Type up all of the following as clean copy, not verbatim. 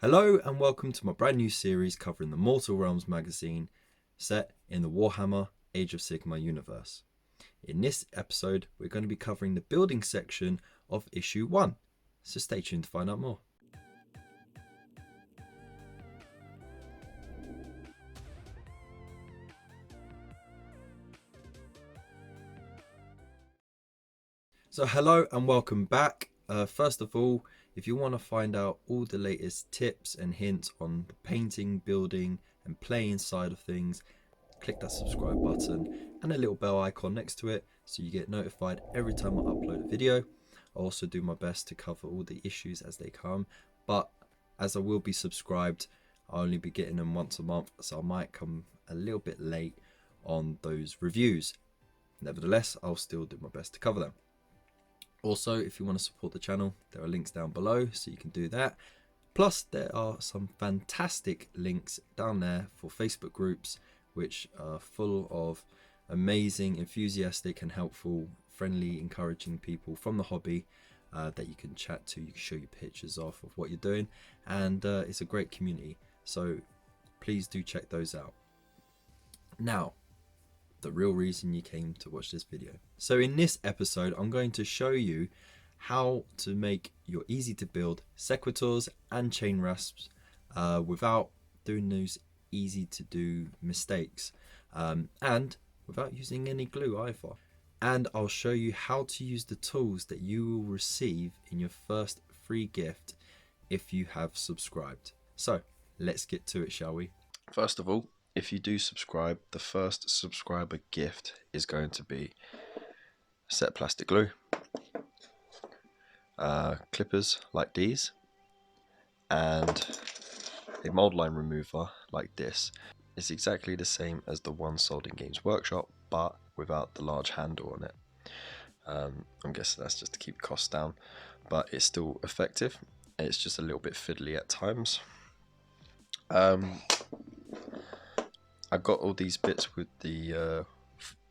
Hello and welcome to my brand new series covering the Mortal Realms magazine set in the Warhammer Age of Sigmar universe. In this episode we're going to be covering the building section of issue 1, so stay tuned to find out more. So hello and welcome back. First of all, if you want to find out all the latest tips and hints on the painting, building and playing side of things, click that subscribe button and a little bell icon next to it so you get notified every time I upload a video. I also do my best to cover all the issues as they come, but as I will be subscribed, I'll only be getting them once a month, so I might come a little bit late on those reviews. Nevertheless, I'll still do my best to cover them. Also, if you want to support the channel, there are links down below so you can do that. Plus, there are some fantastic links down there for Facebook groups which are full of amazing, enthusiastic and helpful, friendly, encouraging people from the hobby that you can chat to. You can show your pictures off of what you're doing, and it's a great community, so please do check those out. Now, the real reason you came to watch this video. So in this episode I'm going to show you how to make your easy to build sequitors and chain rasps without doing those easy to do mistakes and without using any glue either. And I'll show you how to use the tools that you will receive in your first free gift if you have subscribed. So let's get to it, shall we? First of all, if you do subscribe, the first subscriber gift is going to be set plastic glue, clippers like these, and a mold line remover like this. It's exactly the same as the one sold in Games Workshop, but without the large handle on it. I'm guessing that's just to keep costs down, but it's still effective. It's just a little bit fiddly at times. I got all these bits with the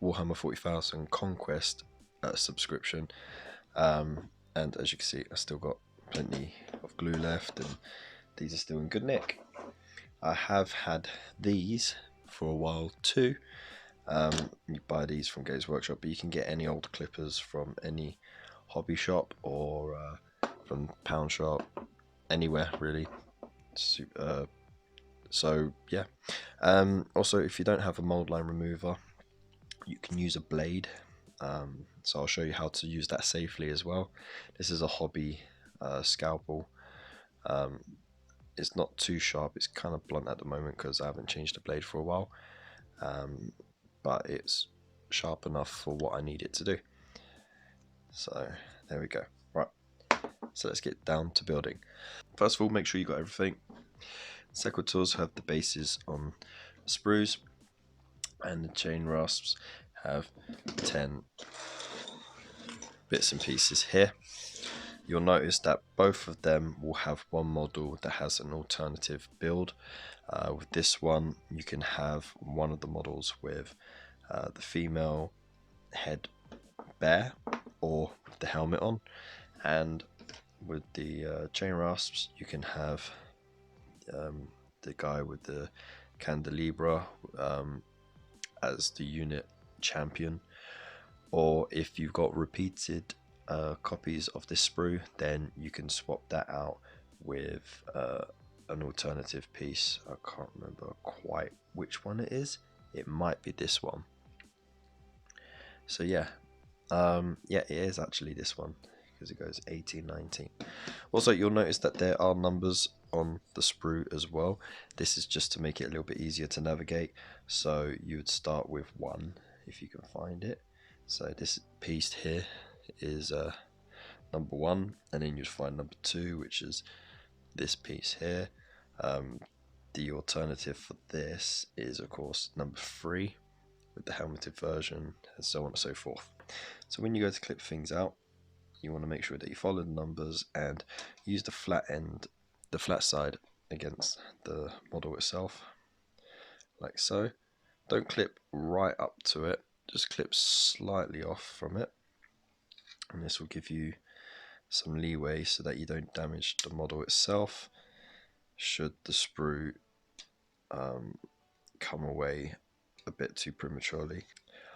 Warhammer 40,000 Conquest subscription, and as you can see I still got plenty of glue left and these are still in good nick. I have had these for a while too. You buy these from Games Workshop, but you can get any old clippers from any hobby shop or from pound shop, anywhere really. So yeah, also if you don't have a mold line remover, you can use a blade, so I'll show you how to use that safely as well. This is a hobby scalpel. It's not too sharp, it's kind of blunt at the moment because I haven't changed the blade for a while, but it's sharp enough for what I need it to do. So there we go. Right, so let's get down to building. First of all, make sure you got everything. Sequitors have the bases on sprues, and the chain rasps have 10 bits and pieces here. You'll notice that both of them will have one model that has an alternative build. With this one, you can have one of the models with the female head bare or with the helmet on, and with the chain rasps, you can have the guy with the candelabra as the unit champion, or if you've got repeated copies of this sprue, then you can swap that out with an alternative piece. I can't remember quite which one it is. It might be this one. So yeah, yeah, it is actually this one because it goes 18, 19. Also, you'll notice that there are numbers on the sprue as well. This is just to make it a little bit easier to navigate. So you would start with 1 if you can find it. So this piece here is number 1, and then you'd find number 2, which is this piece here. The alternative for this is of course number 3 with the helmeted version, and so on and so forth. So when you go to clip things out, you want to make sure that you follow the numbers and use the flat end, the flat side against the model itself, like so. Don't clip right up to it, just clip slightly off from it, and this will give you some leeway so that you don't damage the model itself. should the sprue come away a bit too prematurely.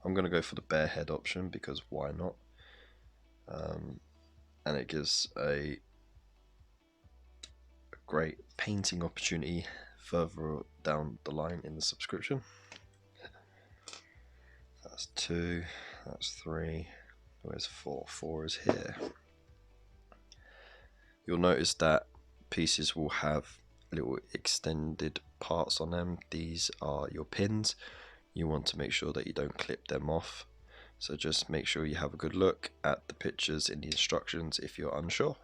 I'm going to go for the bare head option because why not? And it gives a great painting opportunity further down the line in the subscription. That's 2, that's 3, where's 4? 4 is here. You'll notice that pieces will have little extended parts on them. These are your pins. You want to make sure that you don't clip them off. So just make sure you have a good look at the pictures in the instructions if you're unsure.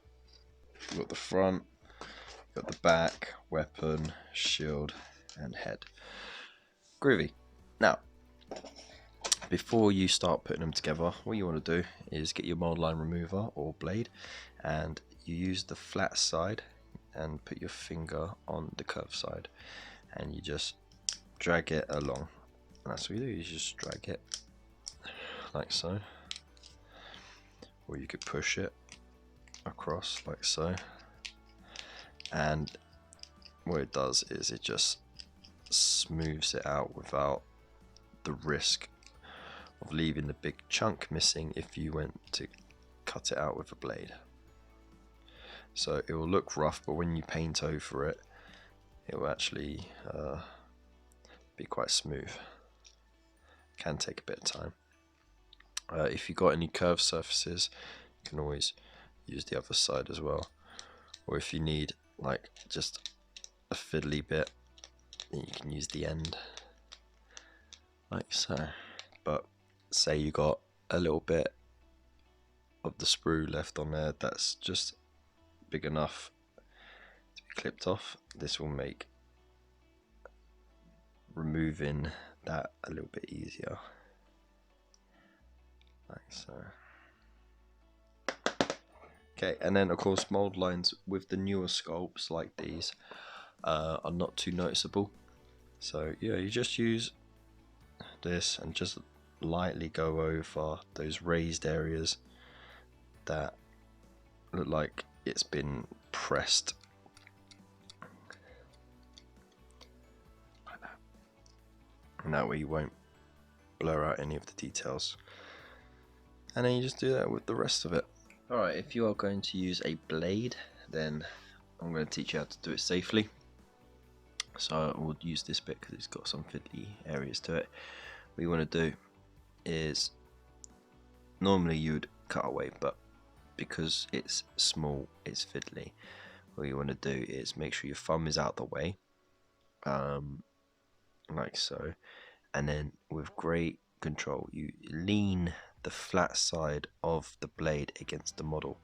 You've got the front, you've got the back, weapon, shield, and head. Groovy. Now, before you start putting them together, what you want to do is get your mold line remover or blade, and you use the flat side and put your finger on the curved side, and you just drag it along. And that's what you do, you just drag it like so, or you could push it across like so, and what it does is it just smooths it out without the risk of leaving the big chunk missing if you went to cut it out with a blade. So it will look rough, but when you paint over it, it will actually be quite smooth. Can take a bit of time. If you've got any curved surfaces, you can always use the other side as well. Or if you need like just a fiddly bit, then you can use the end like so. But say you got a little bit of the sprue left on there that's just big enough to be clipped off, this will make removing that a little bit easier. Like so. Okay, and then of course mold lines with the newer sculpts like these are not too noticeable. So yeah, you just use this and just lightly go over those raised areas that look like it's been pressed. Like that. And that way you won't blur out any of the details. And then you just do that with the rest of it. Alright, if you are going to use a blade, then I'm going to teach you how to do it safely. So we'll use this bit because it's got some fiddly areas to it. What you want to do is, normally you would cut away, but because it's small, it's fiddly. What you want to do is make sure your thumb is out the way, like so, and then with great control you lean the flat side of the blade against the model.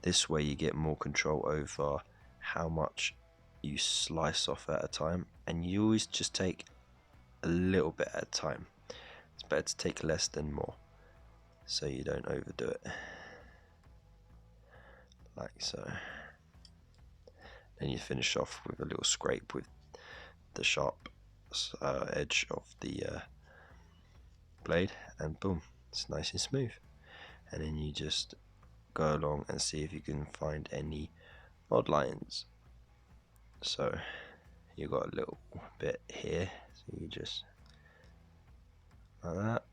This way you get more control over how much you slice off at a time, and you always just take a little bit at a time. It's better to take less than more, so you don't overdo it. Like so. Then you finish off with a little scrape with the sharp edge of the blade, and boom, it's nice and smooth. And then you just go along and see if you can find any odd lines. So you got a little bit here, so you just like that,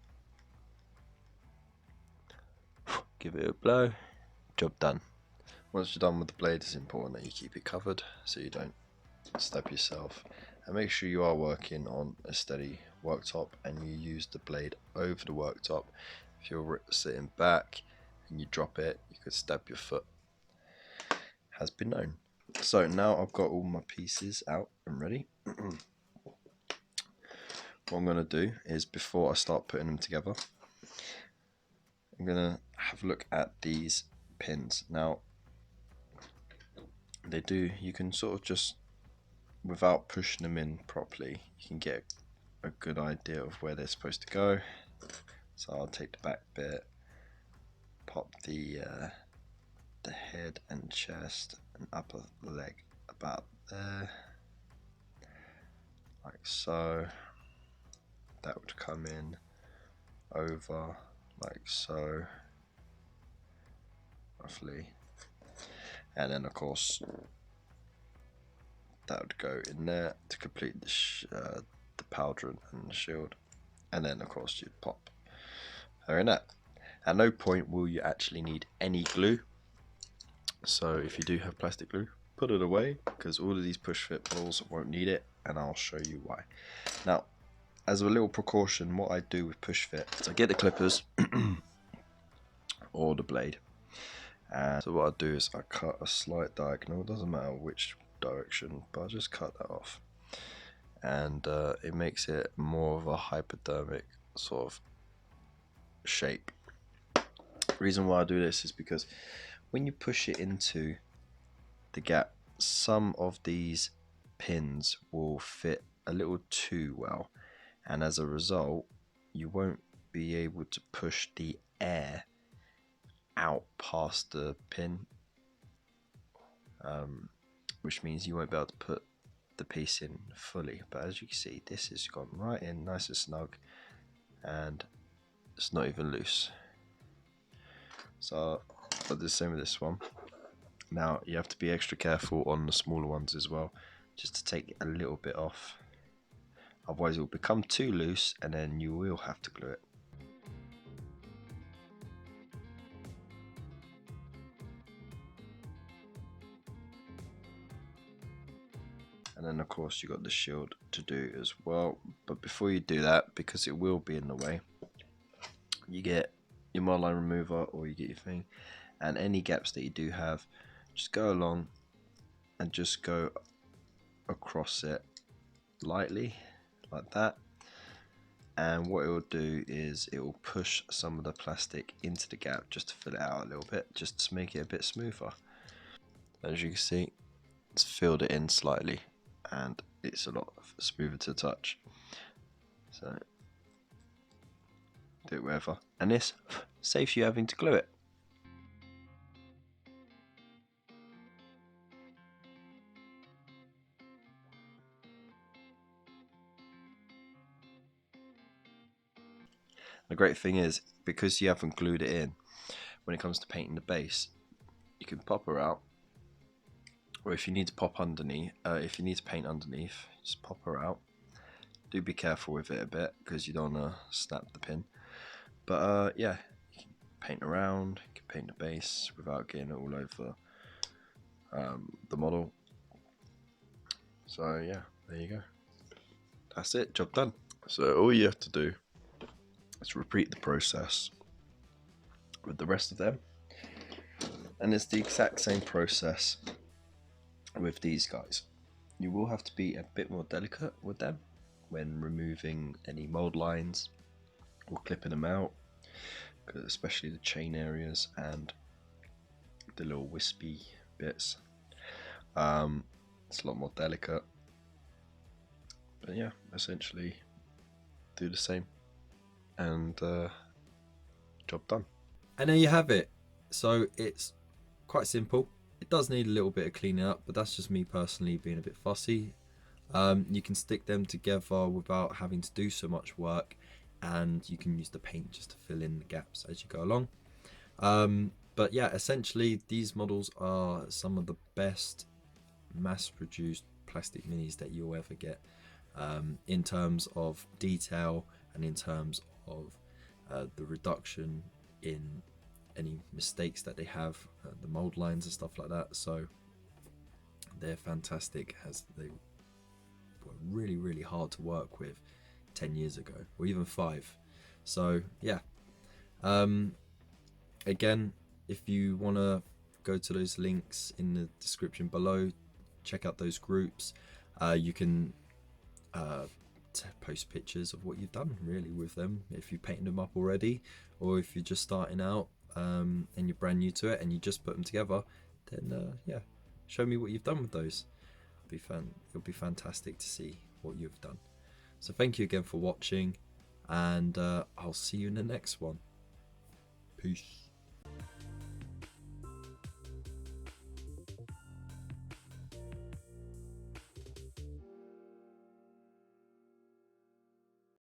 give it a blow, job done. Once you're done with the blade, it's important that you keep it covered so you don't stab yourself, and make sure you are working on a steady worktop and you use the blade over the worktop. If you're sitting back and you drop it, you could stab your foot. Has been known. So now I've got all my pieces out and ready. What I'm going to do is, before I start putting them together, I'm going to have a look at these pins. Now you can sort of just, without pushing them in properly, you can get a good idea of where they're supposed to go. So I'll take the back bit, pop the head and chest and upper leg about there, like so. That would come in over like so, roughly, and then of course that would go in there to complete the pauldron and the shield, and then of course you'd pop her in that. At no point will you actually need any glue, so if you do have plastic glue, put it away, because all of these push fit models won't need it, and I'll show you why. Now, as a little precaution, what I do with push fit is I get the clippers or the blade, and so what I do is I cut a slight diagonal, doesn't matter which direction, but I just cut that off, and it makes it more of a hypodermic sort of shape. The reason why I do this is because when you push it into the gap, some of these pins will fit a little too well, and as a result you won't be able to push the air out past the pin, which means you won't be able to put the piece in fully. But as you can see, this has gone right in nice and snug, and it's not even loose. So I'll do the same with this one. Now you have to be extra careful on the smaller ones as well, just to take a little bit off, otherwise it will become too loose and then you will have to glue it. And then of course you got the shield to do as well, but before you do that, because it will be in the way, you get your model line remover, or you get your thing, and any gaps that you do have, just go along and just go across it lightly like that, and what it will do is it will push some of the plastic into the gap just to fill it out a little bit, just to make it a bit smoother. As you can see, it's filled it in slightly and it's a lot smoother to touch, so do it wherever, and this saves you having to glue it. The great thing is, because you haven't glued it in, when it comes to painting the base, you can pop her out, or if you need to pop underneath, if you need to paint underneath, just pop her out. Do be careful with it a bit, because you don't want to snap the pin. But yeah, you can paint around, you can paint the base without getting it all over the model. So yeah, there you go. That's it, job done. So all you have to do is repeat the process with the rest of them, and it's the exact same process with these guys. You will have to be a bit more delicate with them when removing any mold lines or clipping them out, especially the chain areas and the little wispy bits. It's a lot more delicate, but yeah, essentially do the same, and job done. And there you have it. So it's quite simple. It does need a little bit of cleaning up, but that's just me personally being a bit fussy. You can stick them together without having to do so much work, and you can use the paint just to fill in the gaps as you go along. But yeah, essentially these models are some of the best mass-produced plastic minis that you'll ever get, in terms of detail and in terms of the reduction in any mistakes that they have, the mold lines and stuff like that. So they're fantastic, as they were really hard to work with 10 years ago, or even 5. So yeah, again, if you want to go to those links in the description below, check out those groups. You can post pictures of what you've done really with them, if you've painted them up already, or if you're just starting out and you're brand new to it and you just put them together, then yeah, show me what you've done with those. It'll be fantastic to see what you've done. So thank you again for watching, and I'll see you in the next one. Peace.